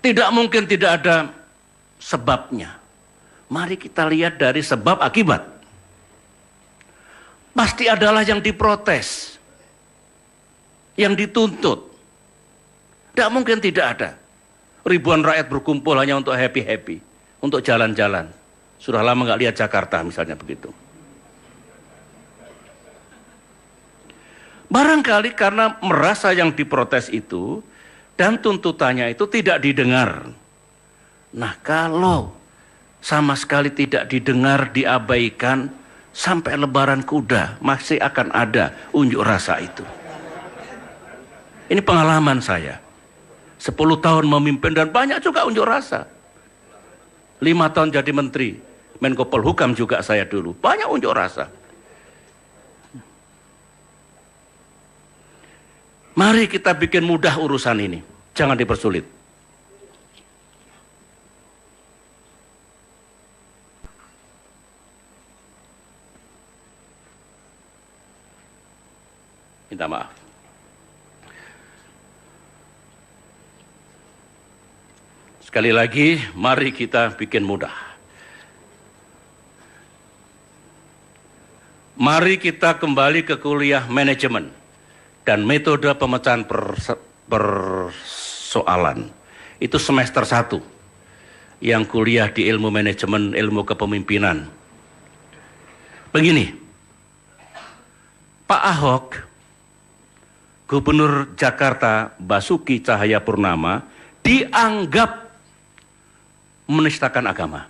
Tidak mungkin tidak ada sebabnya. Mari kita lihat dari sebab akibat. Pasti adalah yang diprotes, yang dituntut. Tidak mungkin tidak ada. Ribuan rakyat berkumpul hanya untuk happy-happy, untuk jalan-jalan. Sudah lama nggak lihat Jakarta misalnya begitu. Barangkali karena merasa yang diprotes itu dan tuntutannya itu tidak didengar. Nah, kalau sama sekali tidak didengar, diabaikan, sampai lebaran kuda masih akan ada unjuk rasa itu. Ini pengalaman saya. 10 tahun memimpin dan banyak juga unjuk rasa. 5 tahun jadi menteri, Menko Polhukam juga saya dulu. Banyak unjuk rasa. Mari kita bikin mudah urusan ini. Jangan dipersulit. Minta maaf. Sekali lagi, mari kita bikin mudah. Mari kita kembali ke kuliah manajemen dan metode pemecahan persoalan. Itu semester 1 yang kuliah di ilmu manajemen, ilmu kepemimpinan. Begini, Pak Ahok, Gubernur Jakarta Basuki Cahayapurnama dianggap menistakan agama.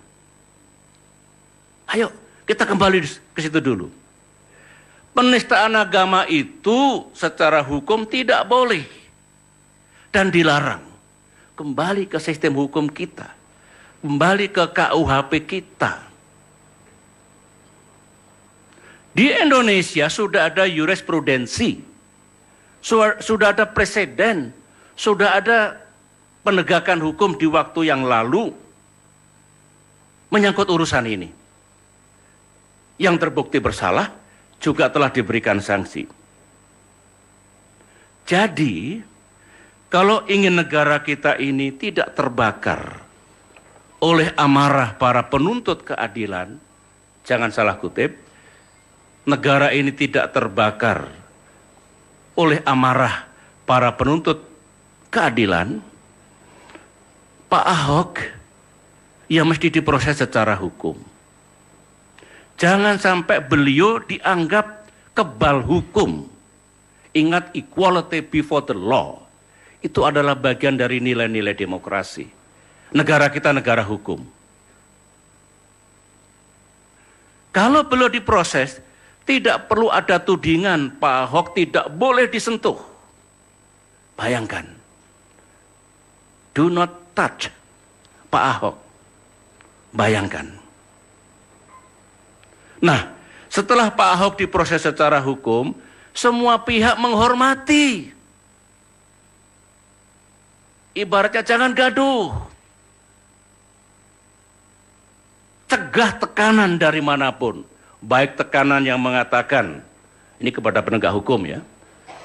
Ayo kita kembali ke situ dulu. Penistaan agama itu secara hukum tidak boleh dan dilarang. Kembali ke sistem hukum kita, kembali ke KUHP kita. Di Indonesia sudah ada jurisprudensi, sudah ada preseden, sudah ada penegakan hukum di waktu yang lalu menyangkut urusan ini. Yang terbukti bersalah juga telah diberikan sanksi. Jadi, kalau ingin negara kita ini tidak terbakar oleh amarah para penuntut keadilan, jangan salah kutip, negara ini tidak terbakar oleh amarah para penuntut keadilan, Pak Ahok ya mesti diproses secara hukum. Jangan sampai beliau dianggap kebal hukum. Ingat, equality before the law. Itu adalah bagian dari nilai-nilai demokrasi. Negara kita negara hukum. Kalau beliau diproses, tidak perlu ada tudingan Pak Ahok tidak boleh disentuh. Bayangkan. Do not touch Pak Ahok. Bayangkan. Nah, setelah Pak Ahok diproses secara hukum, semua pihak menghormati. Ibaratnya jangan gaduh. Cegah tekanan dari manapun. Baik tekanan yang mengatakan, ini kepada penegak hukum ya,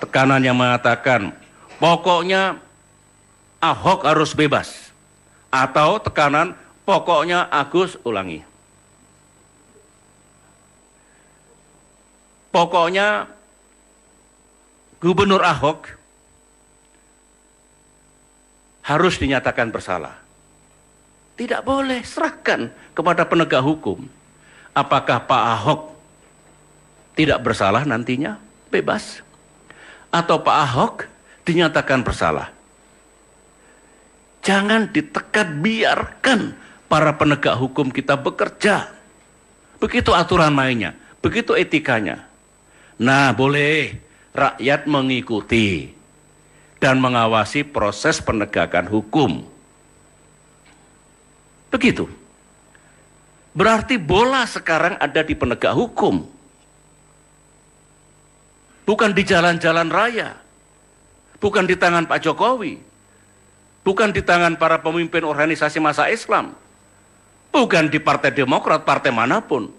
tekanan yang mengatakan, pokoknya Ahok harus bebas. Atau tekanan, pokoknya Agus ulangi. Pokoknya Gubernur Ahok harus dinyatakan bersalah. Tidak boleh, serahkan kepada penegak hukum. Apakah Pak Ahok tidak bersalah nantinya? Bebas. Atau Pak Ahok dinyatakan bersalah. Jangan ditekan, biarkan para penegak hukum kita bekerja. Begitu aturan mainnya, begitu etikanya. Nah, boleh rakyat mengikuti dan mengawasi proses penegakan hukum. Begitu. Berarti bola sekarang ada di penegak hukum. Bukan di jalan-jalan raya. Bukan di tangan Pak Jokowi. Bukan di tangan para pemimpin organisasi massa Islam. Bukan di Partai Demokrat, partai manapun.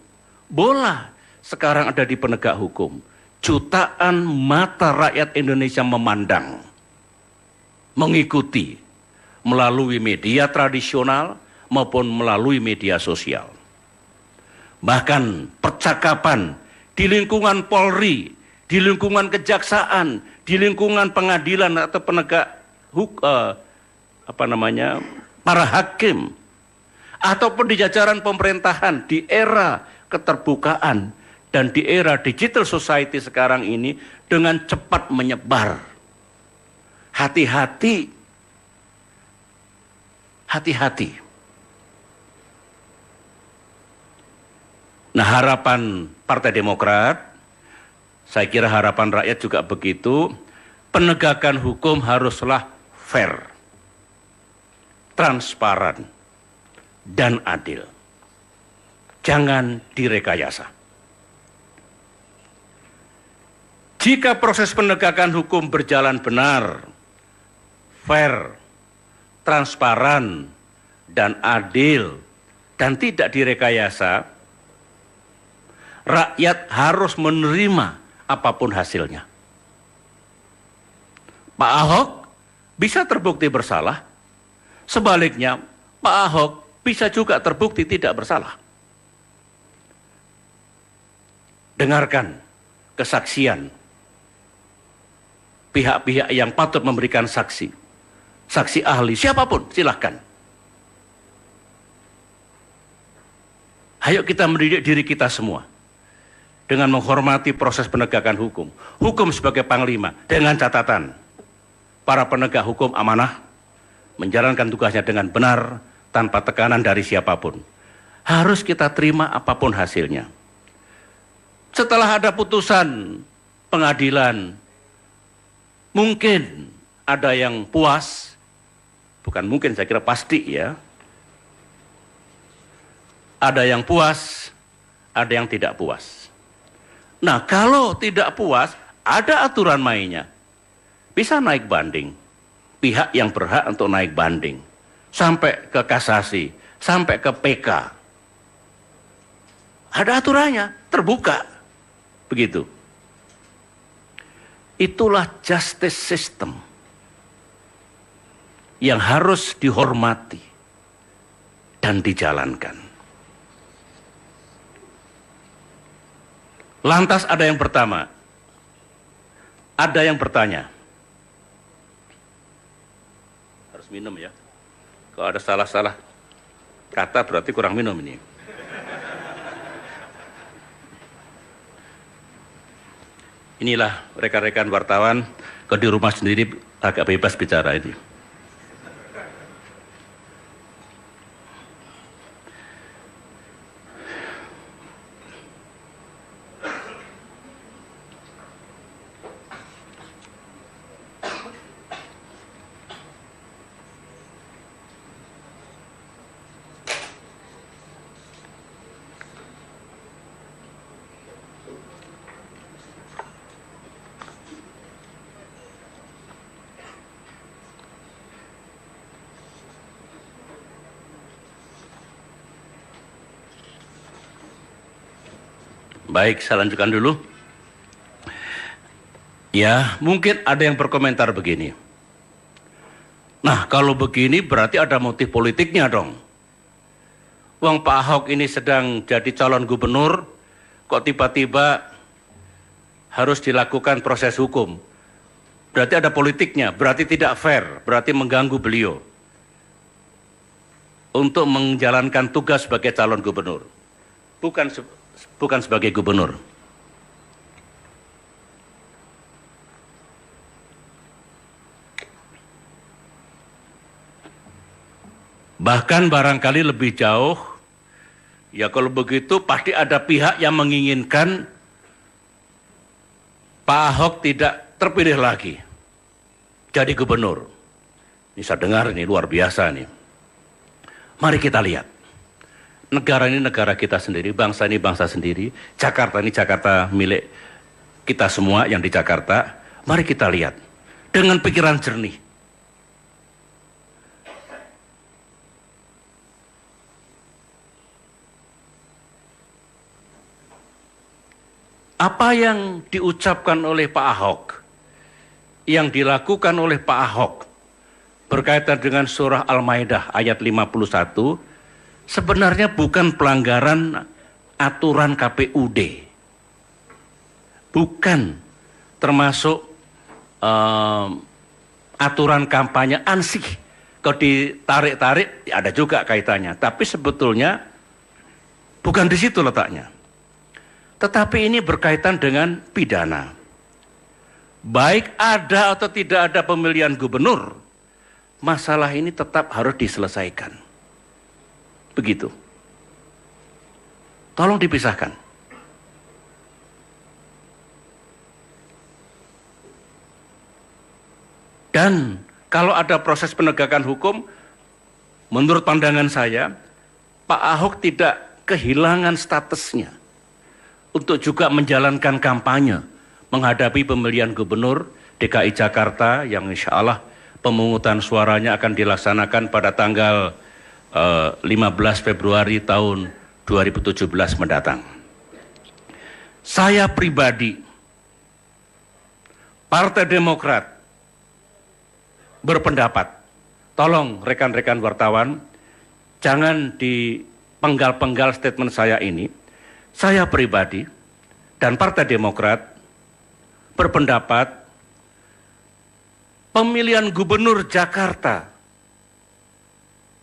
Bola sekarang ada di penegak hukum. Jutaan mata rakyat Indonesia memandang, mengikuti, melalui media tradisional maupun melalui media sosial. Bahkan percakapan di lingkungan Polri, di lingkungan kejaksaan, di lingkungan pengadilan atau penegak para hakim, ataupun di jajaran pemerintahan di era keterbukaan dan di era digital society sekarang ini dengan cepat menyebar. Hati-hati. Hati-hati. Nah, harapan Partai Demokrat, saya kira harapan rakyat juga begitu, penegakan hukum haruslah fair, transparan, dan adil. Jangan direkayasa. Jika proses penegakan hukum berjalan benar, fair, transparan, dan adil, dan tidak direkayasa, rakyat harus menerima apapun hasilnya. Pak Ahok bisa terbukti bersalah, sebaliknya Pak Ahok bisa juga terbukti tidak bersalah. Dengarkan kesaksian pihak-pihak yang patut memberikan saksi. Saksi ahli, siapapun, silahkan. Ayo kita mendidik diri kita semua dengan menghormati proses penegakan hukum. Hukum sebagai panglima, dengan catatan para penegak hukum amanah, menjalankan tugasnya dengan benar, tanpa tekanan dari siapapun. Harus kita terima apapun hasilnya. Setelah ada putusan pengadilan, mungkin ada yang puas, bukan mungkin, saya kira pasti ya. Ada yang puas, ada yang tidak puas. Nah, kalau tidak puas, ada aturan mainnya. Bisa naik banding. Pihak yang berhak untuk naik banding. Sampai ke kasasi, sampai ke PK. Ada aturannya, terbuka. Begitu. Itulah justice system yang harus dihormati dan dijalankan. Lantas ada yang pertama, ada yang bertanya, harus minum ya, kalau ada salah-salah kata berarti kurang minum ini. Inilah rekan-rekan wartawan, kalau di rumah sendiri agak bebas bicara ini. Baik, saya lanjutkan dulu. Ya, mungkin ada yang berkomentar begini. Nah, kalau begini berarti ada motif politiknya dong. Wong Pak Ahok ini sedang jadi calon gubernur, kok tiba-tiba harus dilakukan proses hukum. Berarti ada politiknya, berarti tidak fair, berarti mengganggu beliau untuk menjalankan tugas sebagai calon gubernur. Bukan sebagai gubernur. Bahkan barangkali lebih jauh, ya kalau begitu pasti ada pihak yang menginginkan Pak Ahok tidak terpilih lagi jadi gubernur. Ini saya dengar ini luar biasa nih. Mari kita lihat. Negara ini negara kita sendiri, bangsa ini bangsa sendiri, Jakarta ini Jakarta milik kita semua yang di Jakarta. Mari kita lihat dengan pikiran jernih. Apa yang diucapkan oleh Pak Ahok, yang dilakukan oleh Pak Ahok berkaitan dengan surah Al-Maidah ayat 51 sebenarnya bukan pelanggaran aturan KPUD. Bukan termasuk aturan kampanye ansih. Kalau ditarik-tarik ya ada juga kaitannya. Tapi sebetulnya bukan di situ letaknya. Tetapi ini berkaitan dengan pidana. Baik ada atau tidak ada pemilihan gubernur, masalah ini tetap harus diselesaikan. Begitu. Tolong dipisahkan. Dan kalau ada proses penegakan hukum, menurut pandangan saya, Pak Ahok tidak kehilangan statusnya untuk juga menjalankan kampanye menghadapi pemilihan gubernur DKI Jakarta yang insya Allah pemungutan suaranya akan dilaksanakan pada tanggal 15 Februari tahun 2017 mendatang. Saya pribadi, Partai Demokrat, berpendapat, tolong rekan-rekan wartawan, jangan dipenggal-penggal statement saya ini. Saya pribadi dan Partai Demokrat berpendapat pemilihan gubernur Jakarta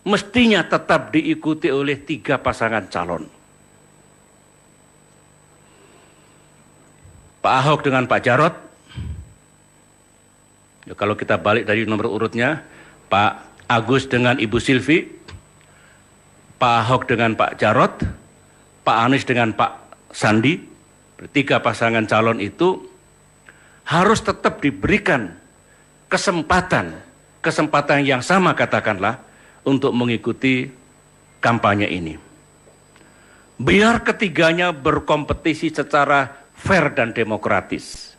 mestinya tetap diikuti oleh 3 pasangan calon. Pak Ahok dengan Pak Jarot. Ya, kalau kita balik dari nomor urutnya, Pak Agus dengan Ibu Silvi, Pak Ahok dengan Pak Jarot, Pak Anies dengan Pak Sandi, 3 pasangan calon itu harus tetap diberikan kesempatan yang sama katakanlah untuk mengikuti kampanye ini. Biar ketiganya berkompetisi secara fair dan demokratis.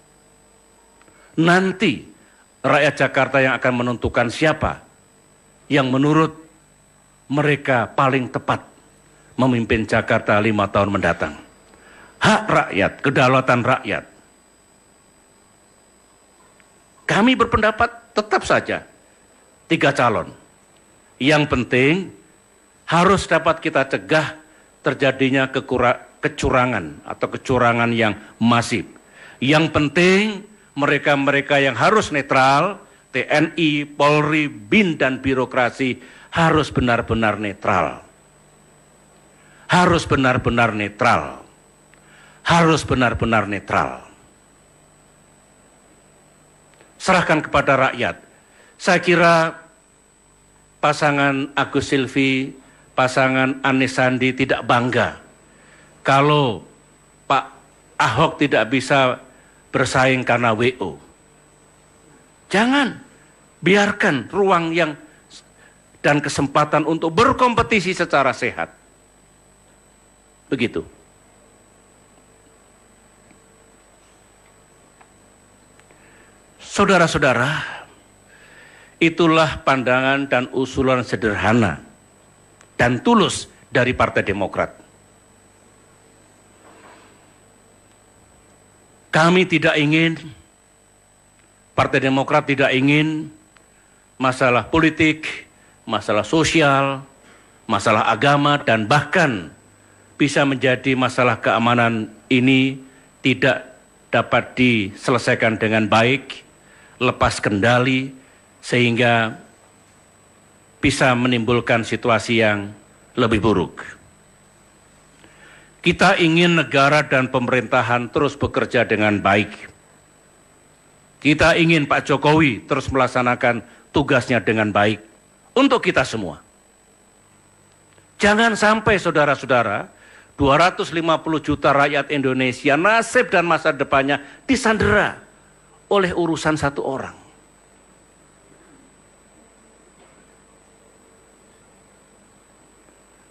Nanti rakyat Jakarta yang akan menentukan siapa yang menurut mereka paling tepat memimpin Jakarta 5 tahun mendatang. Hak rakyat, kedaulatan rakyat. Kami berpendapat tetap saja 3 calon. Yang penting harus dapat kita cegah terjadinya kecurangan atau kecurangan yang masif. Yang penting mereka-mereka yang harus netral, TNI, Polri, BIN, dan birokrasi harus benar-benar netral. Harus benar-benar netral. Harus benar-benar netral. Serahkan kepada rakyat. Saya kira pasangan Agus Silvi, pasangan Anies Sandi tidak bangga kalau Pak Ahok tidak bisa bersaing karena WO. Jangan biarkan ruang dan kesempatan untuk berkompetisi secara sehat. Begitu. Saudara-saudara, itulah pandangan dan usulan sederhana dan tulus dari Partai Demokrat. Kami tidak ingin, Partai Demokrat tidak ingin masalah politik, masalah sosial, masalah agama, dan bahkan bisa menjadi masalah keamanan ini tidak dapat diselesaikan dengan baik, lepas kendali, sehingga bisa menimbulkan situasi yang lebih buruk. Kita ingin negara dan pemerintahan terus bekerja dengan baik. Kita ingin Pak Jokowi terus melaksanakan tugasnya dengan baik untuk kita semua. Jangan sampai saudara-saudara, 250 juta rakyat Indonesia nasib dan masa depannya disandera oleh urusan satu orang.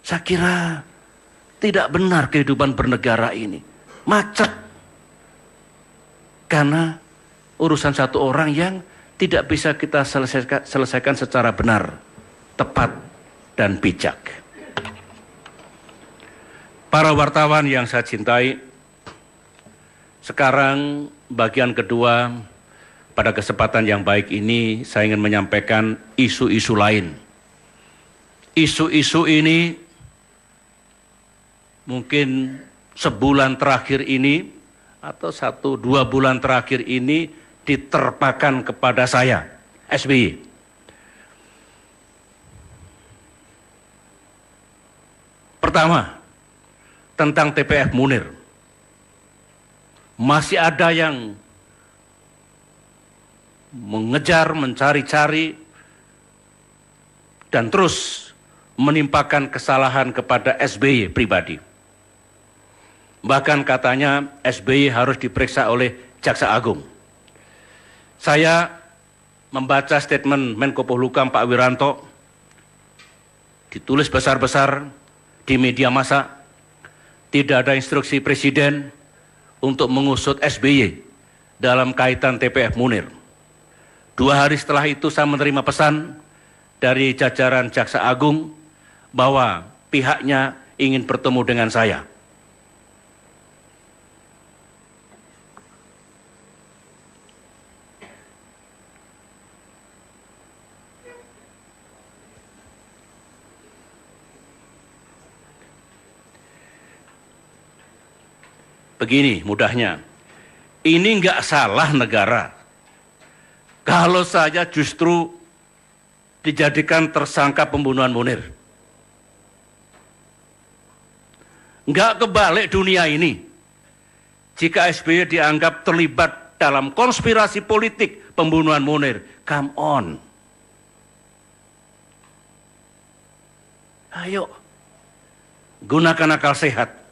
Saya kira tidak benar kehidupan bernegara ini. Macet. Karena urusan satu orang yang tidak bisa kita selesaikan secara benar, tepat, dan bijak. Para wartawan yang saya cintai, sekarang bagian kedua pada kesempatan yang baik ini saya ingin menyampaikan isu-isu lain. Isu-isu ini mungkin sebulan terakhir ini atau 1-2 bulan terakhir ini diterpakan kepada saya, SBY. Pertama, tentang TPF Munir. Masih ada yang mengejar, mencari-cari, dan terus menimpakan kesalahan kepada SBY pribadi. Bahkan katanya SBY harus diperiksa oleh Jaksa Agung. Saya membaca statement Menko Polhukam Pak Wiranto, ditulis besar-besar di media massa, tidak ada instruksi Presiden untuk mengusut SBY dalam kaitan TPF Munir. 2 hari setelah itu saya menerima pesan dari jajaran Jaksa Agung bahwa pihaknya ingin bertemu dengan saya. Begini mudahnya, ini nggak salah negara kalau saya justru dijadikan tersangka pembunuhan Munir. Nggak kebalik dunia ini jika SBY dianggap terlibat dalam konspirasi politik pembunuhan Munir. Come on. Ayo, gunakan akal sehat.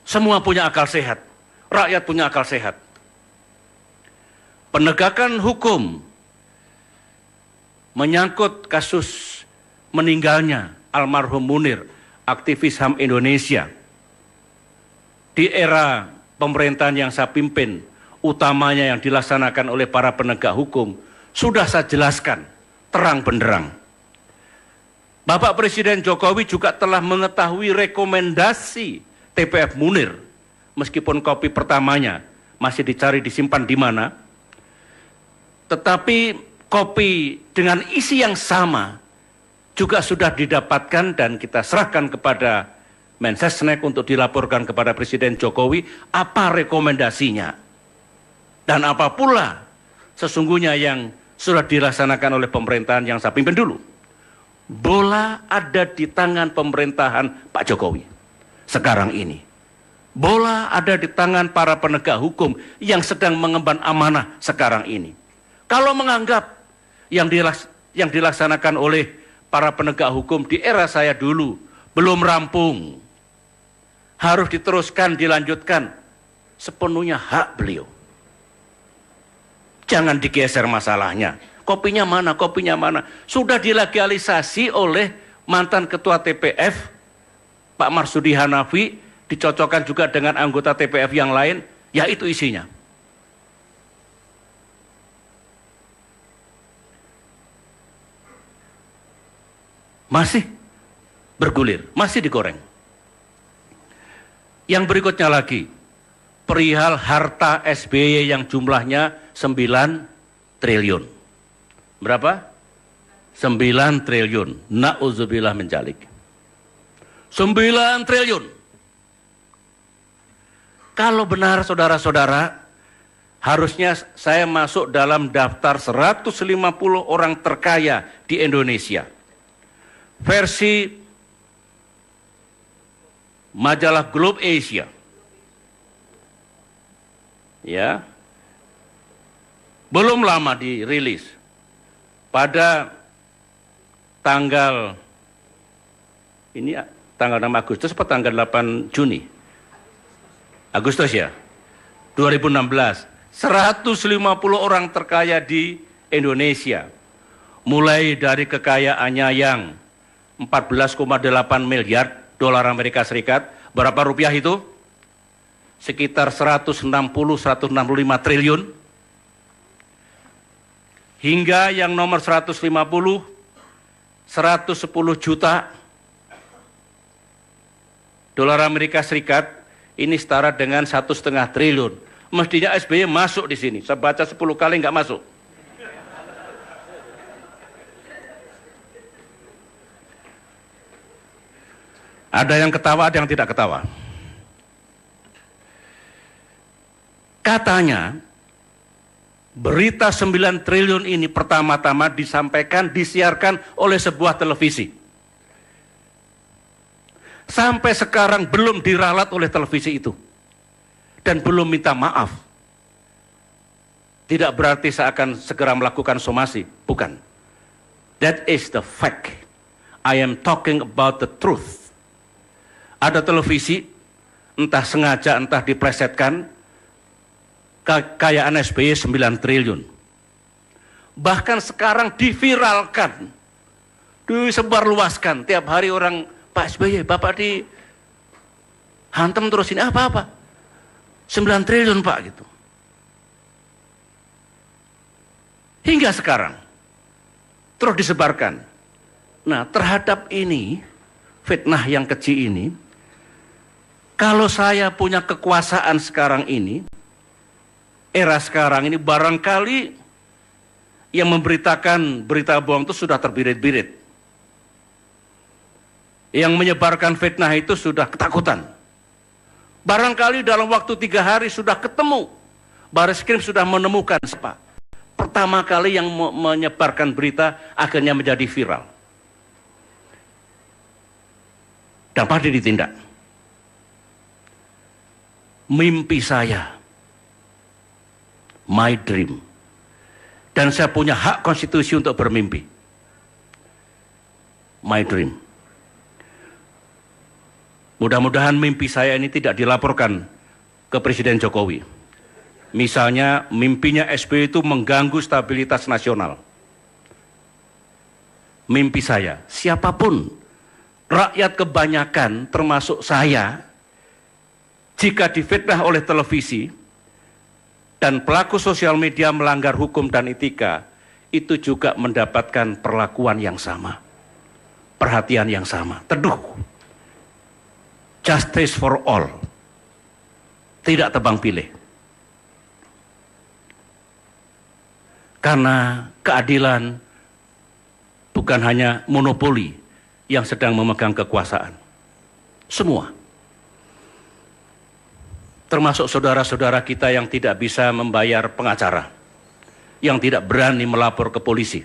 Semua punya akal sehat, rakyat punya akal sehat. Penegakan hukum menyangkut kasus meninggalnya almarhum Munir, aktivis HAM Indonesia, di era pemerintahan yang saya pimpin, utamanya yang dilaksanakan oleh para penegak hukum, sudah saya jelaskan terang benderang. Bapak Presiden Jokowi juga telah mengetahui rekomendasi TPF Munir, meskipun kopi pertamanya masih dicari disimpan di mana, tetapi kopi dengan isi yang sama juga sudah didapatkan dan kita serahkan kepada Mensesnek untuk dilaporkan kepada Presiden Jokowi apa rekomendasinya dan apa pula sesungguhnya yang sudah dilaksanakan oleh pemerintahan yang saya pimpin dulu. Bola ada di tangan pemerintahan Pak Jokowi sekarang ini. Bola ada di tangan para penegak hukum yang sedang mengemban amanah sekarang ini. Kalau menganggap yang dilaksanakan oleh para penegak hukum di era saya dulu belum rampung, harus diteruskan, dilanjutkan, sepenuhnya hak beliau. Jangan digeser masalahnya. Kopinya mana, kopinya mana. Sudah dilegalisasi oleh mantan ketua TPF, Pak Marsudi Hanafi, dicocokkan juga dengan anggota TPF yang lain, ya itu isinya. Masih bergulir, masih digoreng. Yang berikutnya lagi, perihal harta SBY yang jumlahnya 9 triliun. Berapa? 9 triliun. Na'udzubillah min dzalik. 9 triliun. Kalau benar saudara-saudara, harusnya saya masuk dalam daftar 150 orang terkaya di Indonesia. Versi majalah Globe Asia. Ya. Belum lama dirilis. Pada tanggal ini tanggal 6 Agustus atau tanggal 8 Juni? Agustus ya, 2016. 150 orang terkaya di Indonesia. Mulai dari kekayaannya yang 14,8 miliar dolar Amerika Serikat. Berapa rupiah itu? Sekitar 165 triliun. Hingga yang nomor 150, 110 juta dolar Amerika Serikat ini setara dengan 1,5 triliun. Mestinya SBY masuk di sini. Saya baca 10 kali nggak masuk. Ada yang ketawa, ada yang tidak ketawa. Katanya, berita 9 triliun ini pertama-tama disampaikan, disiarkan oleh sebuah televisi. Sampai sekarang belum diralat oleh televisi itu. Dan belum minta maaf. Tidak berarti saya akan segera melakukan somasi. Bukan. That is the fact. I am talking about the truth. Ada televisi, entah sengaja, entah diplesetkan, kekayaan SBY 9 triliun. Bahkan sekarang diviralkan, disebarluaskan. Tiap hari orang, Pak SBY, Bapak dihantam terus ini, apa-apa? 9 triliun Pak, gitu. Hingga sekarang, terus disebarkan. Nah, terhadap ini, fitnah yang keji ini, kalau saya punya kekuasaan sekarang ini, era sekarang ini barangkali yang memberitakan berita bohong itu sudah terbirit-birit. Yang menyebarkan fitnah itu sudah ketakutan. Barangkali dalam waktu 3 hari sudah ketemu. Bareskrim sudah menemukan siapa. Pertama kali yang menyebarkan berita akhirnya menjadi viral. Dan pasti ditindak. Mimpi saya, my dream, dan saya punya hak konstitusi untuk bermimpi. My dream. Mudah-mudahan mimpi saya ini tidak dilaporkan ke Presiden Jokowi. Misalnya mimpinya SBY itu mengganggu stabilitas nasional. Mimpi saya, siapapun, rakyat kebanyakan termasuk saya, jika difitnah oleh televisi dan pelaku sosial media melanggar hukum dan etika, itu juga mendapatkan perlakuan yang sama, perhatian yang sama. Teduh, justice for all, tidak tebang pilih. Karena keadilan bukan hanya monopoli yang sedang memegang kekuasaan. Semua. Termasuk saudara-saudara kita yang tidak bisa membayar pengacara, yang tidak berani melapor ke polisi.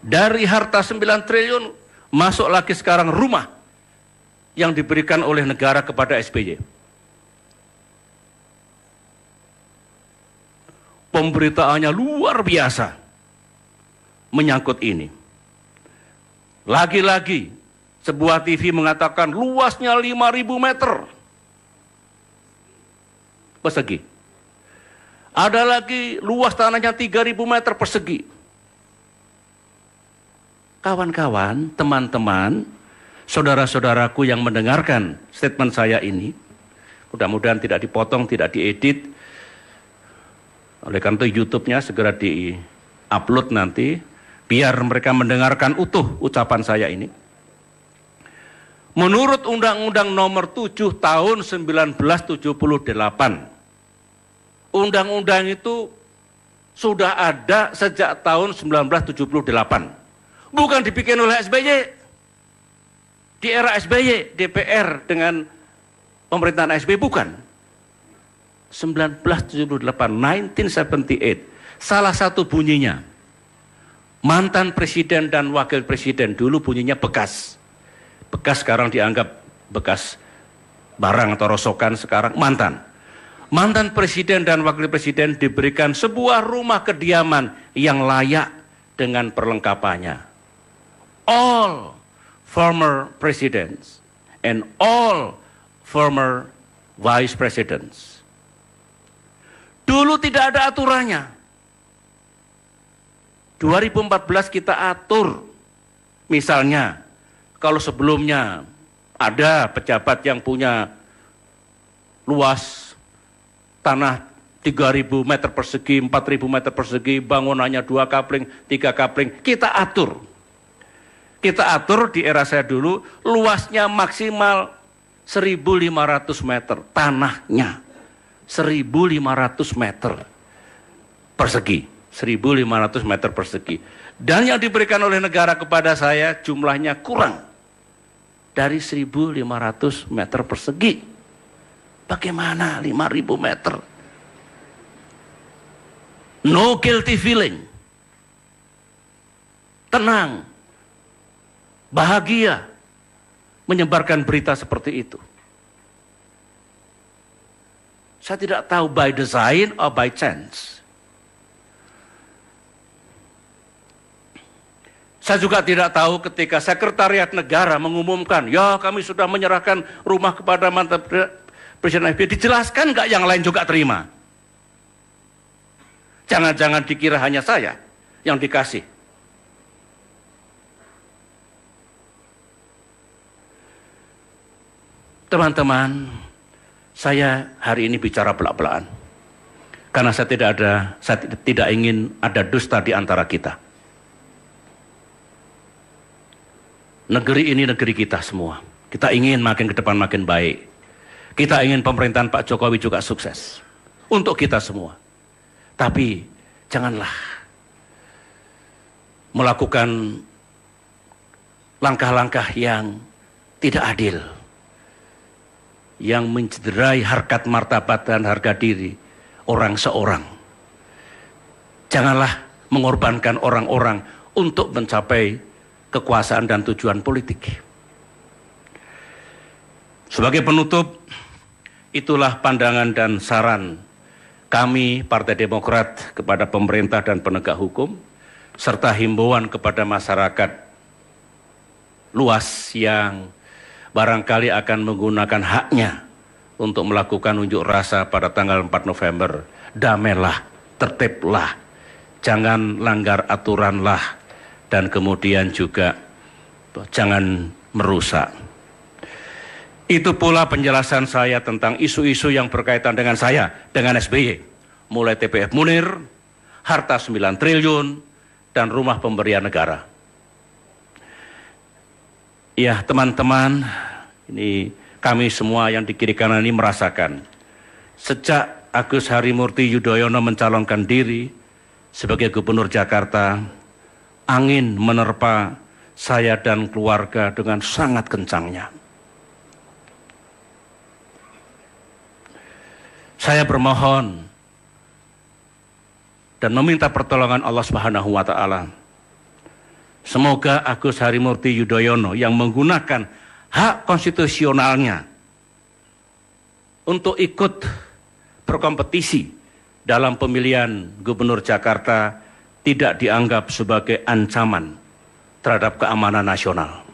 Dari harta 9 triliun, masuk lagi sekarang rumah yang diberikan oleh negara kepada SBY. Pemberitaannya luar biasa menyangkut ini. Lagi-lagi, sebuah TV mengatakan luasnya 5.000 meter persegi. Ada lagi luas tanahnya 3.000 meter persegi. Kawan-kawan, teman-teman, saudara-saudaraku yang mendengarkan statement saya ini, mudah-mudahan tidak dipotong, tidak diedit. Oleh karena itu YouTube-nya segera di-upload nanti, biar mereka mendengarkan utuh ucapan saya ini. Menurut Undang-Undang Nomor 7 Tahun 1978, Undang-Undang itu sudah ada sejak tahun 1978. Bukan dibikin oleh SBY. Di era SBY, DPR dengan pemerintahan SBY, bukan. 1978, salah satu bunyinya, mantan presiden dan wakil presiden, dulu bunyinya bekas. Bekas sekarang dianggap bekas barang atau rosokan, sekarang mantan. Mantan presiden dan wakil presiden diberikan sebuah rumah kediaman yang layak dengan perlengkapannya. All former presidents and all former vice presidents. Dulu tidak ada aturannya. 2014 kita atur. Misalnya, kalau sebelumnya ada pejabat yang punya luas tanah 3.000 meter persegi, 4.000 meter persegi, bangunannya 2 kapling, 3 kapling, kita atur. Kita atur di era saya dulu, luasnya maksimal 1.500 meter, tanahnya 1.500 meter persegi, 1.500 meter persegi. Dan yang diberikan oleh negara kepada saya jumlahnya kurang dari 1.500 meter persegi. Bagaimana 5.000 meter? No guilty feeling. Tenang, bahagia menyebarkan berita seperti itu. Saya tidak tahu by design or by chance. Saya juga tidak tahu ketika Sekretariat Negara mengumumkan, ya kami sudah menyerahkan rumah kepada mantan Presiden SBY, dijelaskan nggak yang lain juga terima? Jangan-jangan dikira hanya saya yang dikasih. Teman-teman, saya hari ini bicara belak-belakan. Karena saya tidak ingin ada dusta di antara kita. Negeri ini negeri kita semua. Kita ingin makin ke depan makin baik. Kita ingin pemerintahan Pak Jokowi juga sukses. Untuk kita semua. Tapi janganlah melakukan langkah-langkah yang tidak adil, yang mencederai harkat martabat dan harga diri orang seorang. Janganlah mengorbankan orang-orang untuk mencapai kekuasaan dan tujuan politik. Sebagai penutup, itulah pandangan dan saran kami Partai Demokrat kepada pemerintah dan penegak hukum, serta himbauan kepada masyarakat luas yang barangkali akan menggunakan haknya untuk melakukan unjuk rasa pada tanggal 4 November. Damailah, tertiblah, jangan langgar aturanlah, dan kemudian juga jangan merusak. Itu pula penjelasan saya tentang isu-isu yang berkaitan dengan saya, dengan SBY. Mulai TPF Munir, harta 9 triliun, dan rumah pemberian negara. Ya teman-teman, ini kami semua yang di kiri kanan ini merasakan. Sejak Agus Harimurti Yudhoyono mencalonkan diri sebagai Gubernur Jakarta, angin menerpa saya dan keluarga dengan sangat kencangnya. Saya bermohon dan meminta pertolongan Allah Subhanahu wa Ta'ala. Semoga Agus Harimurti Yudhoyono yang menggunakan hak konstitusionalnya untuk ikut berkompetisi dalam pemilihan Gubernur Jakarta tidak dianggap sebagai ancaman terhadap keamanan nasional.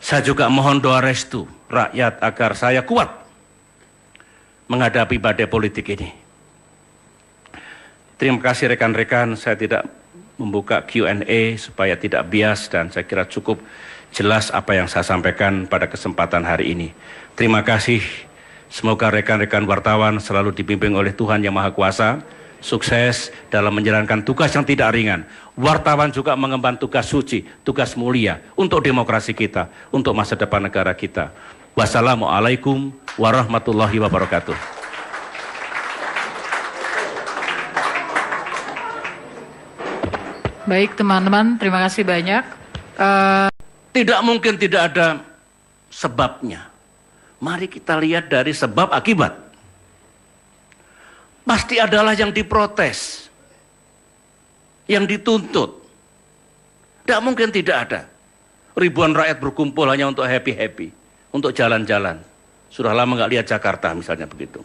Saya juga mohon doa restu rakyat agar saya kuat menghadapi badai politik ini. Terima kasih rekan-rekan, saya tidak membuka Q&A supaya tidak bias dan saya kira cukup jelas apa yang saya sampaikan pada kesempatan hari ini. Terima kasih, semoga rekan-rekan wartawan selalu dibimbing oleh Tuhan Yang Maha Kuasa, sukses dalam menjalankan tugas yang tidak ringan. Wartawan juga mengemban tugas suci, tugas mulia untuk demokrasi kita, untuk masa depan negara kita. Wassalamualaikum warahmatullahi wabarakatuh. Baik teman-teman, terima kasih banyak. Tidak mungkin tidak ada sebabnya. Mari kita lihat dari sebab akibat. Pasti adalah yang diprotes, yang dituntut. Tidak mungkin tidak ada. Ribuan rakyat berkumpul hanya untuk happy-happy, untuk jalan-jalan. Sudah lama nggak lihat Jakarta misalnya begitu.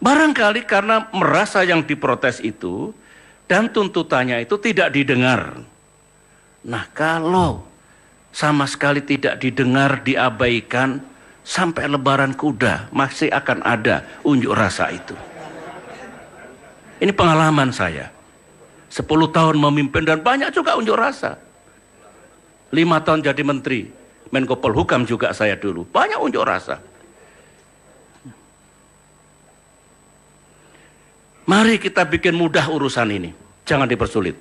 Barangkali karena merasa yang diprotes itu dan tuntutannya itu tidak didengar. Nah kalau sama sekali tidak didengar, diabaikan, sampai lebaran kuda masih akan ada unjuk rasa itu. Ini pengalaman saya. 10 tahun memimpin dan banyak juga unjuk rasa. 5 tahun jadi menteri, Menko Polhukam juga saya dulu. Banyak unjuk rasa. Mari kita bikin mudah urusan ini, jangan dipersulit.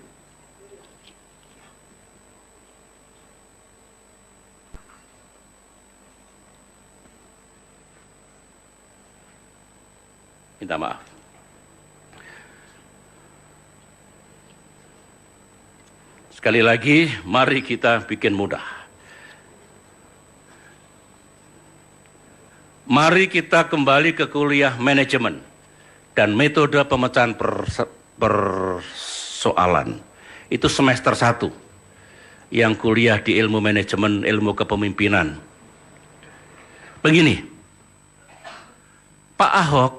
Minta maaf. Sekali lagi, mari kita bikin mudah. Mari kita kembali ke kuliah manajemen dan metode pemecahan persoalan. Itu semester 1 yang kuliah di ilmu manajemen, ilmu kepemimpinan. Begini, Pak Ahok,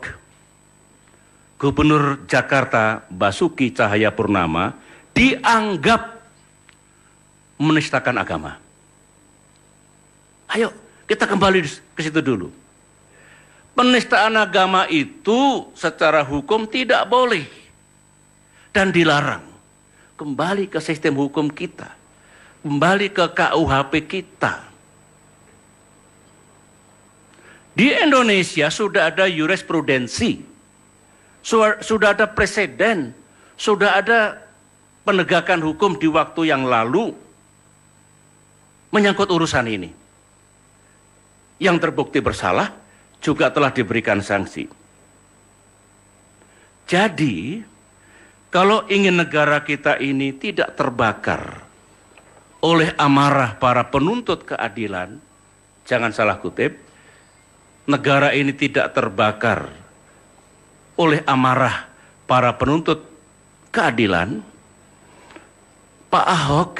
Gubernur Jakarta Basuki Cahayapurnama, dianggap menistakan agama. Ayo kita kembali ke situ dulu. Penistaan agama itu secara hukum tidak boleh dan dilarang. Kembali ke sistem hukum kita, kembali ke KUHP kita. Di Indonesia sudah ada jurisprudensi, sudah ada preseden, sudah ada penegakan hukum di waktu yang lalu menyangkut urusan ini. Yang terbukti bersalah juga telah diberikan sanksi. Jadi, kalau ingin negara kita ini tidak terbakar oleh amarah para penuntut keadilan, jangan salah kutip, negara ini tidak terbakar oleh amarah para penuntut keadilan, Pak Ahok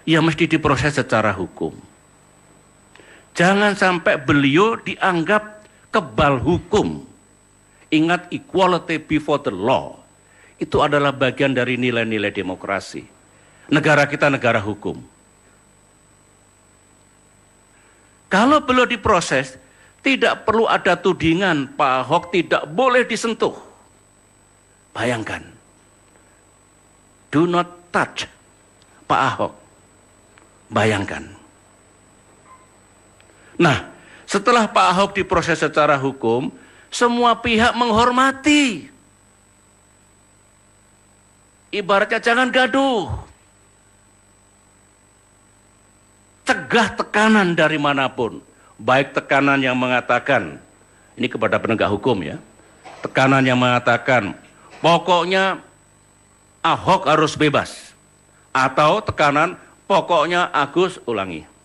ya mesti diproses secara hukum. Jangan sampai beliau dianggap kebal hukum. Ingat, equality before the law. Itu adalah bagian dari nilai-nilai demokrasi. Negara kita negara hukum. Kalau beliau diproses, tidak perlu ada tudingan Pak Ahok tidak boleh disentuh. Bayangkan. Do not touch Pak Ahok. Bayangkan. Nah, setelah Pak Ahok diproses secara hukum, semua pihak menghormati. Ibaratnya jangan gaduh. Cegah tekanan dari manapun. Baik tekanan yang mengatakan, ini kepada penegak hukum ya, tekanan yang mengatakan, pokoknya Ahok harus bebas. Atau tekanan, pokoknya Agus ulangi.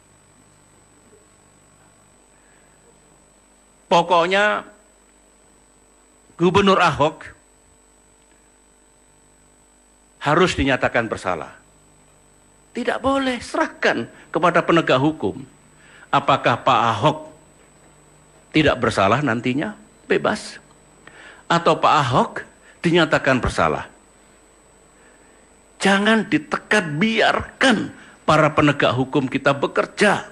Pokoknya Gubernur Ahok harus dinyatakan bersalah. Tidak boleh, serahkan kepada penegak hukum. Apakah Pak Ahok tidak bersalah nantinya, bebas? Atau Pak Ahok dinyatakan bersalah? Jangan ditekan, biarkan para penegak hukum kita bekerja.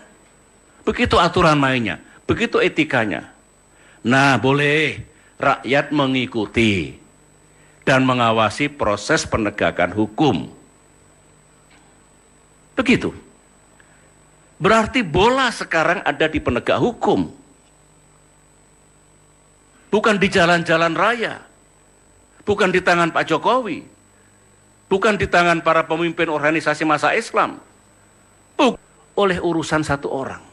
Begitu aturan mainnya, begitu etikanya. Nah, boleh rakyat mengikuti dan mengawasi proses penegakan hukum. Begitu. Berarti bola sekarang ada di penegak hukum. Bukan di jalan-jalan raya. Bukan di tangan Pak Jokowi. Bukan di tangan para pemimpin organisasi massa Islam. Bukan oleh urusan satu orang.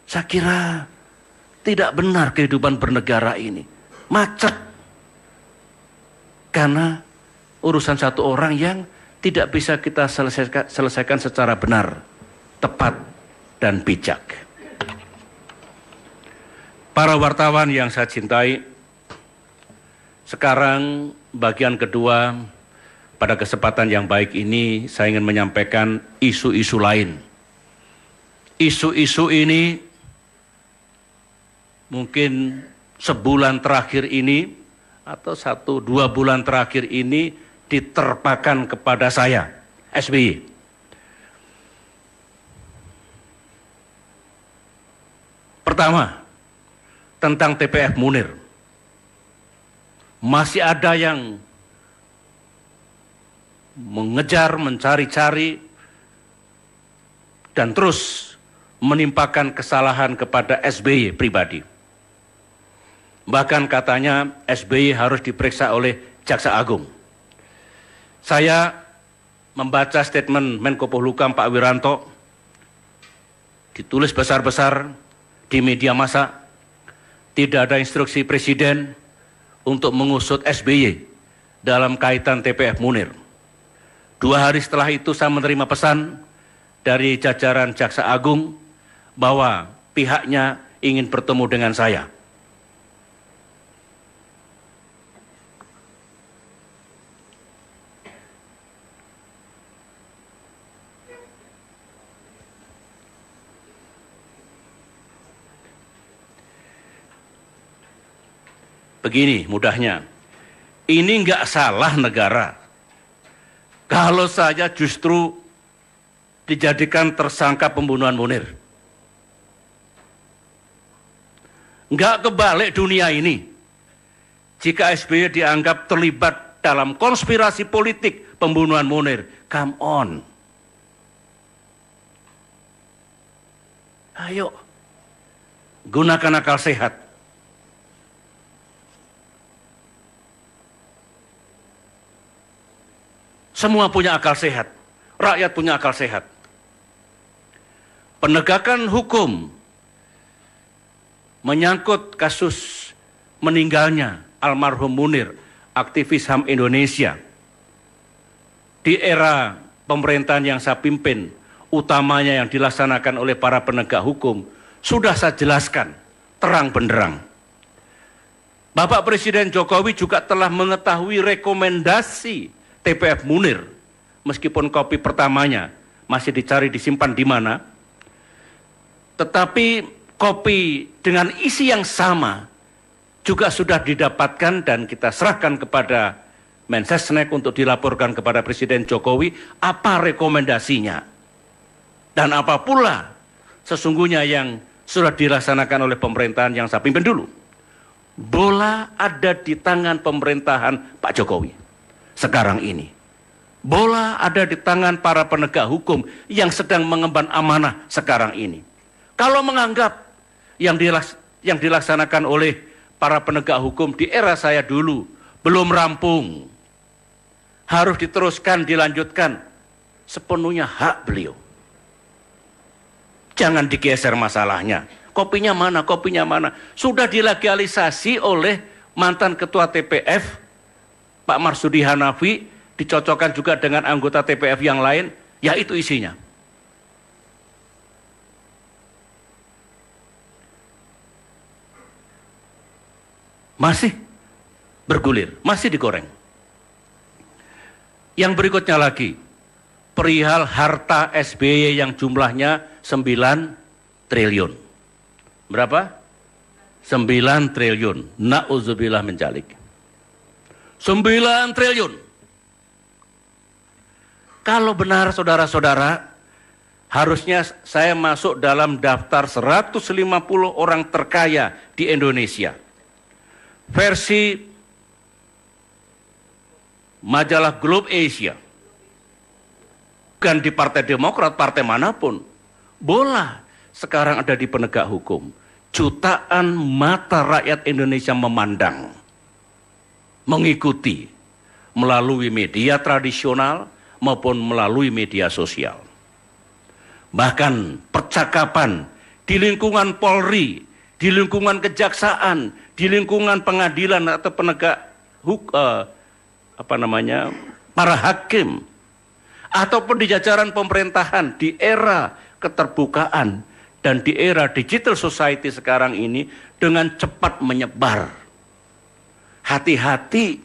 Saya kira tidak benar kehidupan bernegara ini. Macet. Karena urusan satu orang yang tidak bisa kita selesaikan secara benar, tepat, dan bijak. Para wartawan yang saya cintai, sekarang bagian kedua pada kesempatan yang baik ini saya ingin menyampaikan isu-isu lain. Isu-isu ini mungkin sebulan terakhir ini atau 1-2 bulan terakhir ini diterpakan kepada saya, SBY. Pertama, tentang TPF Munir. Masih ada yang mengejar, mencari-cari, dan terus menimpakan kesalahan kepada SBY pribadi. Bahkan katanya SBY harus diperiksa oleh Jaksa Agung. Saya membaca statement Menko Polhukam Pak Wiranto, ditulis besar-besar di media massa, tidak ada instruksi Presiden untuk mengusut SBY dalam kaitan TPF Munir. 2 hari setelah itu saya menerima pesan dari jajaran Jaksa Agung bahwa pihaknya ingin bertemu dengan saya. Begini mudahnya, ini nggak salah negara kalau saya justru dijadikan tersangka pembunuhan Munir. Nggak kebalik dunia ini jika SBY dianggap terlibat dalam konspirasi politik pembunuhan Munir. Come on. Ayo, gunakan akal sehat. Semua punya akal sehat, rakyat punya akal sehat. Penegakan hukum menyangkut kasus meninggalnya almarhum Munir, aktivis HAM Indonesia. Di era pemerintahan yang saya pimpin, utamanya yang dilaksanakan oleh para penegak hukum, sudah saya jelaskan terang benderang. Bapak Presiden Jokowi juga telah mengetahui rekomendasi TPF Munir, meskipun kopi pertamanya masih dicari disimpan di mana, tetapi kopi dengan isi yang sama juga sudah didapatkan dan kita serahkan kepada Mensesnek untuk dilaporkan kepada Presiden Jokowi apa rekomendasinya dan apa pula sesungguhnya yang sudah dilaksanakan oleh pemerintahan yang saya pimpin dulu. Bola ada di tangan pemerintahan Pak Jokowi sekarang ini. Bola ada di tangan para penegak hukum yang sedang mengemban amanah sekarang ini. Kalau menganggap yang dilaksanakan oleh para penegak hukum di era saya dulu belum rampung, harus diteruskan, dilanjutkan, sepenuhnya hak beliau. Jangan digeser masalahnya. Kopinya mana, kopinya mana. Sudah dilegalisasi oleh mantan ketua TPF, Pak Marsudi Hanafi, dicocokkan juga dengan anggota TPF yang lain, ya itu isinya. Masih bergulir, masih digoreng. Yang berikutnya lagi, perihal harta SBY yang jumlahnya 9 triliun. Berapa? 9 triliun. Na'udzubillah min dzalik. 9 triliun. Kalau benar saudara-saudara, harusnya saya masuk dalam daftar 150 orang terkaya di Indonesia. Versi majalah Globe Asia. Bukan di Partai Demokrat, partai manapun. Bola sekarang ada di penegak hukum. Jutaan mata rakyat Indonesia memandang, mengikuti melalui media tradisional maupun melalui media sosial. Bahkan percakapan di lingkungan Polri, di lingkungan kejaksaan, di lingkungan pengadilan atau penegak para hakim, ataupun di jajaran pemerintahan di era keterbukaan dan di era digital society sekarang ini dengan cepat menyebar. Hati-hati.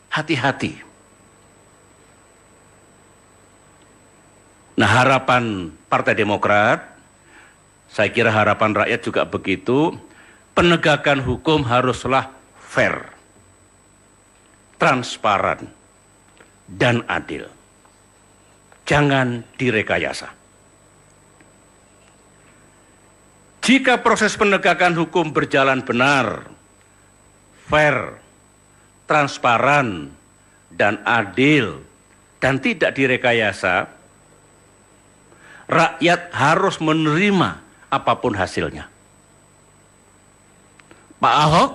Hati-hati. Nah, harapan Partai Demokrat, saya kira harapan rakyat juga begitu, penegakan hukum haruslah fair, transparan, dan adil. Jangan direkayasa. Jika proses penegakan hukum berjalan benar, fair, transparan, dan adil, dan tidak direkayasa, rakyat harus menerima apapun hasilnya. Pak Ahok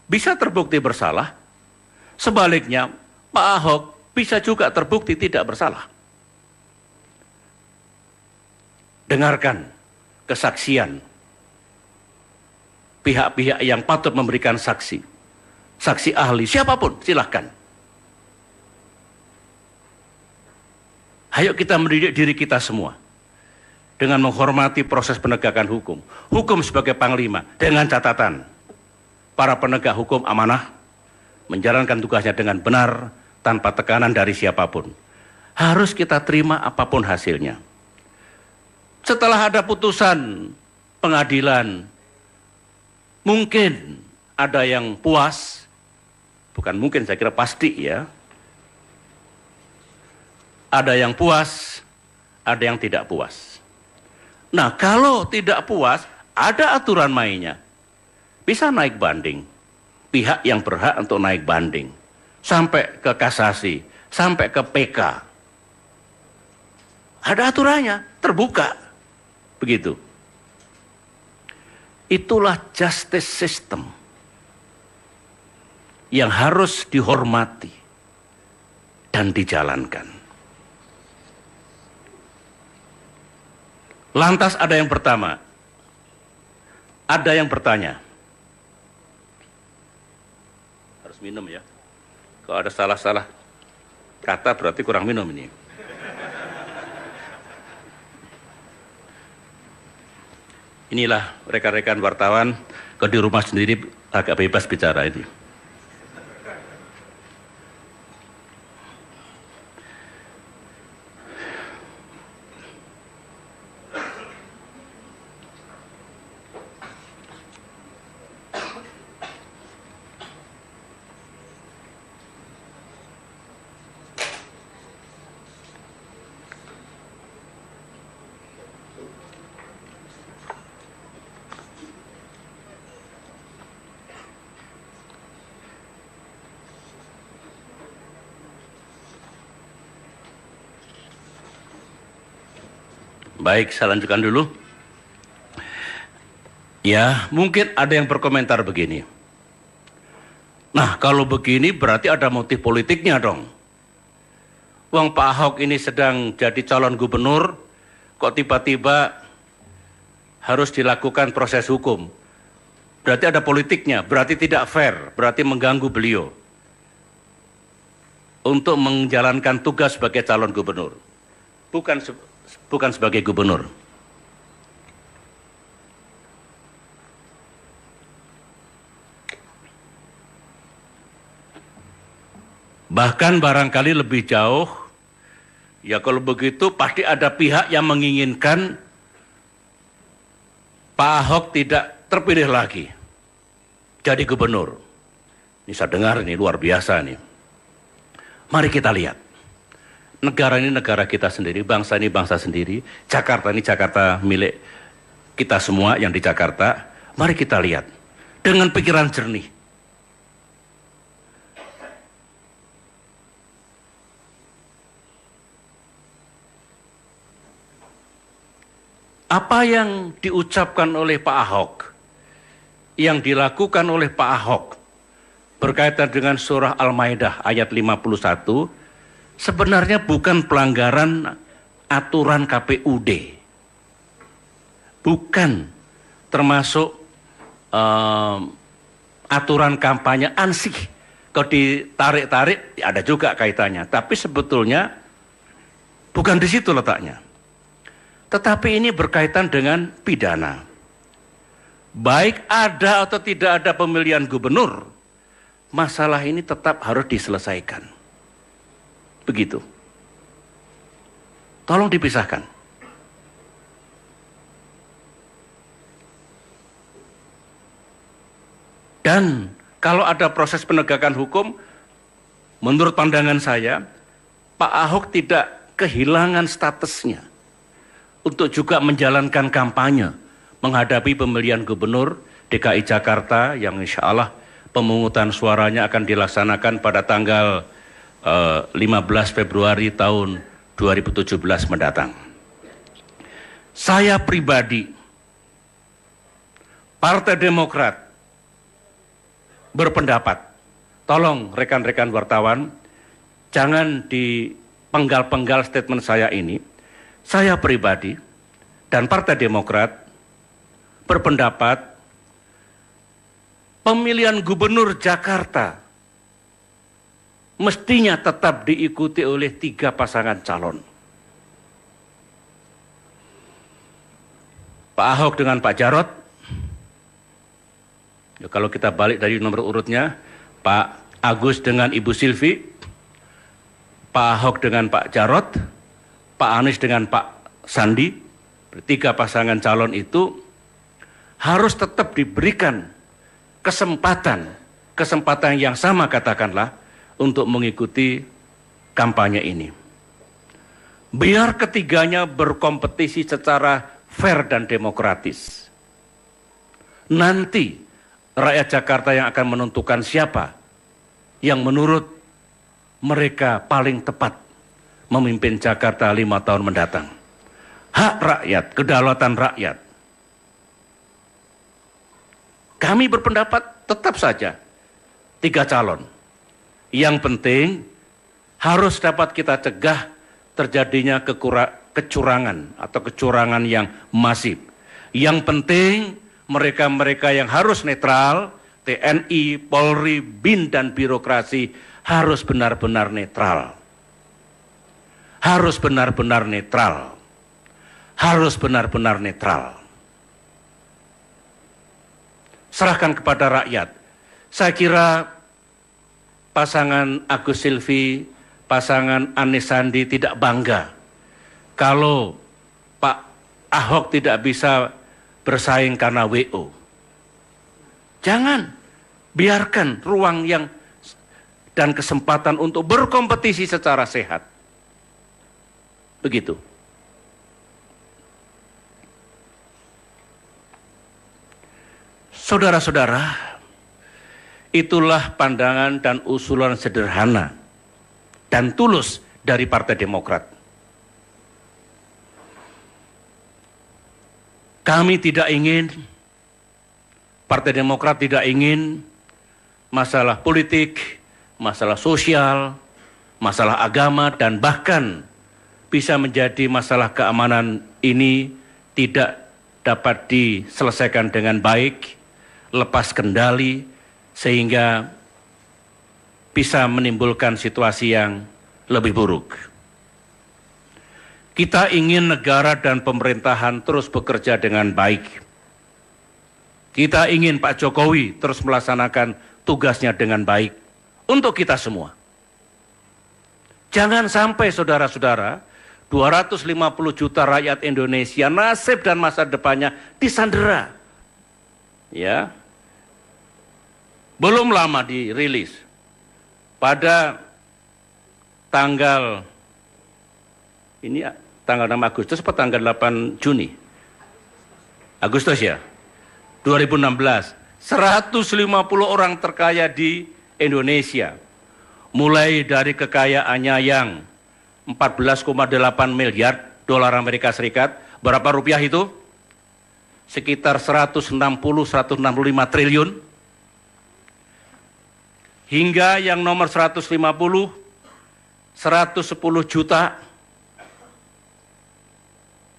bisa terbukti bersalah, sebaliknya Pak Ahok bisa juga terbukti tidak bersalah. Dengarkan kesaksian pihak-pihak yang patut memberikan saksi. Saksi ahli, siapapun, silahkan. Ayo kita mendidik diri kita semua dengan menghormati proses penegakan hukum. Hukum sebagai panglima, dengan catatan para penegak hukum amanah menjalankan tugasnya dengan benar tanpa tekanan dari siapapun. Harus kita terima apapun hasilnya. Setelah ada putusan pengadilan, mungkin ada yang puas, bukan mungkin, saya kira pasti ya. Ada yang puas, ada yang tidak puas. Nah, kalau tidak puas, ada aturan mainnya. Bisa naik banding. Pihak yang berhak untuk naik banding. Sampai ke kasasi, sampai ke PK. Ada aturannya, terbuka. Begitu. Itulah justice system yang harus dihormati dan dijalankan. Lantas ada yang pertama, ada yang bertanya, harus minum ya, kalau ada salah-salah kata berarti kurang minum ini. Inilah rekan-rekan wartawan, kalau di rumah sendiri agak bebas bicara ini. Baik, saya lanjutkan dulu. Ya, mungkin ada yang berkomentar begini. Nah, kalau begini berarti ada motif politiknya dong. Wong Pak Ahok ini sedang jadi calon gubernur, kok tiba-tiba harus dilakukan proses hukum. Berarti ada politiknya, berarti tidak fair, berarti mengganggu beliau untuk menjalankan tugas sebagai calon gubernur. Bukan sebagai gubernur. Bahkan barangkali lebih jauh, ya kalau begitu pasti ada pihak yang menginginkan Pak Ahok tidak terpilih lagi jadi gubernur. Ini saya dengar ini luar biasa nih. Mari kita lihat. Negara ini negara kita sendiri, bangsa ini bangsa sendiri, Jakarta ini Jakarta milik kita semua yang di Jakarta. Mari kita lihat dengan pikiran jernih. Apa yang diucapkan oleh Pak Ahok, yang dilakukan oleh Pak Ahok berkaitan dengan surah Al-Maidah ayat 51, sebenarnya bukan pelanggaran aturan KPUD. Bukan termasuk aturan kampanye ansih. Kalau ditarik-tarik, ada juga kaitannya. Tapi sebetulnya bukan di situ letaknya. Tetapi ini berkaitan dengan pidana. Baik ada atau tidak ada pemilihan gubernur, masalah ini tetap harus diselesaikan. Begitu. Tolong dipisahkan. Dan kalau ada proses penegakan hukum, menurut pandangan saya, Pak Ahok tidak kehilangan statusnya untuk juga menjalankan kampanye menghadapi pemilihan gubernur DKI Jakarta yang insya Allah pemungutan suaranya akan dilaksanakan pada tanggal 15 Februari tahun 2017 mendatang. Saya pribadi, Partai Demokrat berpendapat, tolong rekan-rekan wartawan, jangan dipenggal-penggal statement saya ini. Saya pribadi dan Partai Demokrat berpendapat pemilihan gubernur Jakarta mestinya tetap diikuti oleh 3 pasangan calon. Pak Ahok dengan Pak Jarot. Ya, kalau kita balik dari nomor urutnya, Pak Agus dengan Ibu Silvi, Pak Ahok dengan Pak Jarot, Pak Anies dengan Pak Sandi, 3 pasangan calon itu harus tetap diberikan kesempatan yang sama katakanlah untuk mengikuti kampanye ini. Biar ketiganya berkompetisi secara fair dan demokratis. Nanti rakyat Jakarta yang akan menentukan siapa yang menurut mereka paling tepat memimpin Jakarta 5 tahun mendatang. Hak rakyat, kedaulatan rakyat. Kami berpendapat tetap saja 3 calon. Yang penting harus dapat kita cegah terjadinya kecurangan atau kecurangan yang masif. Yang penting mereka-mereka yang harus netral, TNI, Polri, BIN dan birokrasi harus benar-benar netral. Harus benar-benar netral. Harus benar-benar netral. Serahkan kepada rakyat. Saya kira pasangan Agus Silvi, pasangan Anies Sandi tidak bangga kalau Pak Ahok tidak bisa bersaing karena WO. Jangan, biarkan ruang dan kesempatan untuk berkompetisi secara sehat. Begitu. Saudara-saudara, itulah pandangan dan usulan sederhana dan tulus dari Partai Demokrat. Kami tidak ingin, Partai Demokrat tidak ingin masalah politik, masalah sosial, masalah agama, dan bahkan bisa menjadi masalah keamanan ini tidak dapat diselesaikan dengan baik, lepas kendali, sehingga bisa menimbulkan situasi yang lebih buruk. Kita ingin negara dan pemerintahan terus bekerja dengan baik. Kita ingin Pak Jokowi terus melaksanakan tugasnya dengan baik untuk kita semua. Jangan sampai saudara-saudara, 250 juta rakyat Indonesia nasib dan masa depannya disandera. Ya. Belum lama dirilis. Pada tanggal 6 Agustus atau tanggal 8 Juni? Agustus ya. 2016. 150 orang terkaya di Indonesia. Mulai dari kekayaannya yang 14,8 miliar dolar Amerika Serikat. Berapa rupiah itu? Sekitar 165 triliun. Hingga yang nomor 150, 110 juta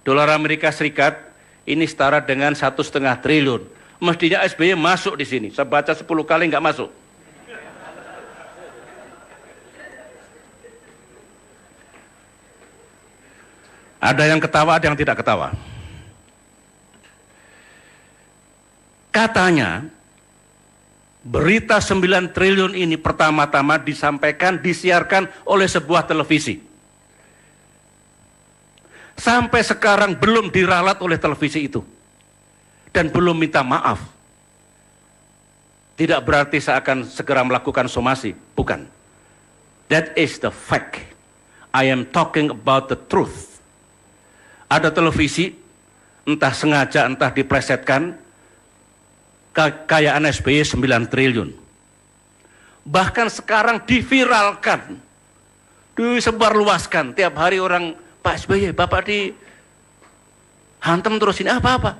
dolar Amerika Serikat, ini setara dengan 1,5 triliun. Mestinya SBY masuk di sini. Saya baca 10 kali nggak masuk. Ada yang ketawa, ada yang tidak ketawa. Katanya, berita 9 triliun ini pertama-tama disiarkan oleh sebuah televisi. Sampai sekarang belum diralat oleh televisi itu. Dan belum minta maaf. Tidak berarti saya akan segera melakukan somasi. Bukan. That is the fact. I am talking about the truth. Ada televisi, entah sengaja, entah diplesetkan, kekayaan SBY 9 triliun. Bahkan sekarang diviralkan, disebarluaskan. Tiap hari orang, Pak SBY, Bapak Hantem terus ini apa-apa.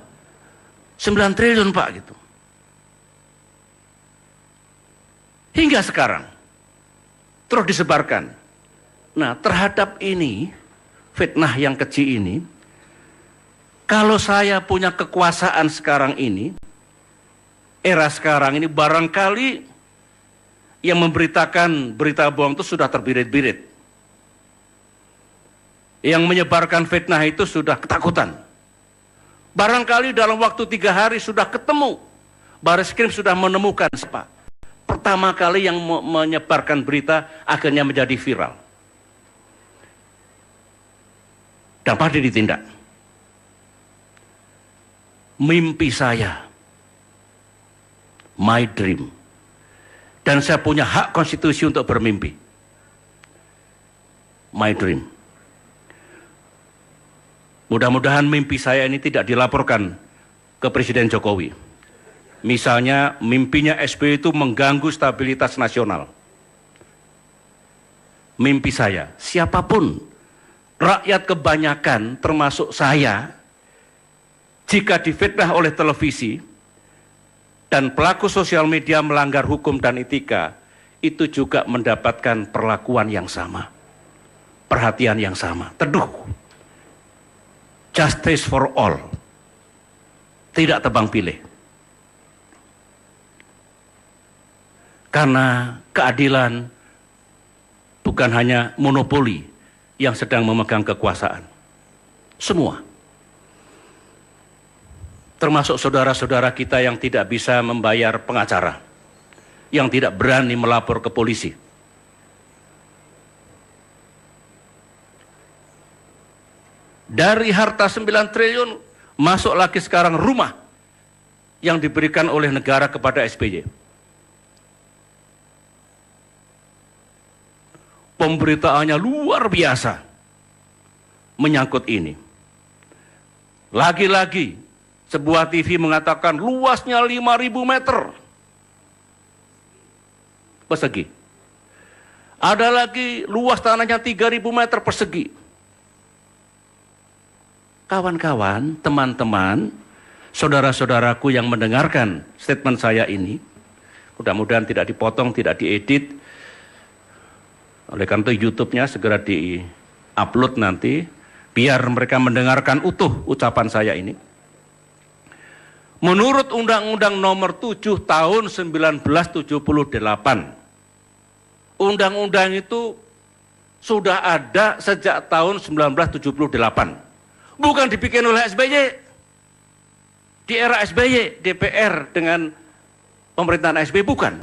9 triliun Pak gitu. Hingga sekarang. Terus disebarkan. Nah, terhadap ini, fitnah yang keji ini, kalau saya punya kekuasaan sekarang ini, era sekarang ini barangkali yang memberitakan berita bohong itu sudah terbirit-birit. Yang menyebarkan fitnah itu sudah ketakutan. Barangkali dalam waktu 3 hari sudah ketemu. Bareskrim sudah menemukan siapa. Pertama kali yang menyebarkan berita akhirnya menjadi viral. Dan pasti ditindak. Mimpi saya. My dream. Dan saya punya hak konstitusi untuk bermimpi. My dream. Mudah-mudahan mimpi saya ini tidak dilaporkan ke Presiden Jokowi. Misalnya mimpinya SBY itu mengganggu stabilitas nasional. Mimpi saya, siapapun, rakyat kebanyakan termasuk saya, jika difitnah oleh televisi dan pelaku sosial media melanggar hukum dan etika, itu juga mendapatkan perlakuan yang sama, perhatian yang sama. Teduh. Justice for all. Tidak tebang pilih. Karena keadilan bukan hanya monopoli yang sedang memegang kekuasaan. Semua. Termasuk saudara-saudara kita yang tidak bisa membayar pengacara. Yang tidak berani melapor ke polisi. Dari harta 9 triliun masuk lagi sekarang rumah yang diberikan oleh negara kepada SBY. Pemberitaannya luar biasa menyangkut ini. Lagi-lagi sebuah TV mengatakan luasnya 5.000 meter persegi. Ada lagi luas tanahnya 3.000 meter persegi. Kawan-kawan, teman-teman, saudara-saudaraku yang mendengarkan statement saya ini, mudah-mudahan tidak dipotong, tidak diedit. Oleh karena itu YouTube-nya segera di-upload nanti, biar mereka mendengarkan utuh ucapan saya ini. Menurut Undang-Undang Nomor 7 Tahun 1978, Undang-Undang itu sudah ada sejak tahun 1978. Bukan dibikin oleh SBY. Di era SBY, DPR dengan pemerintahan SBY, bukan.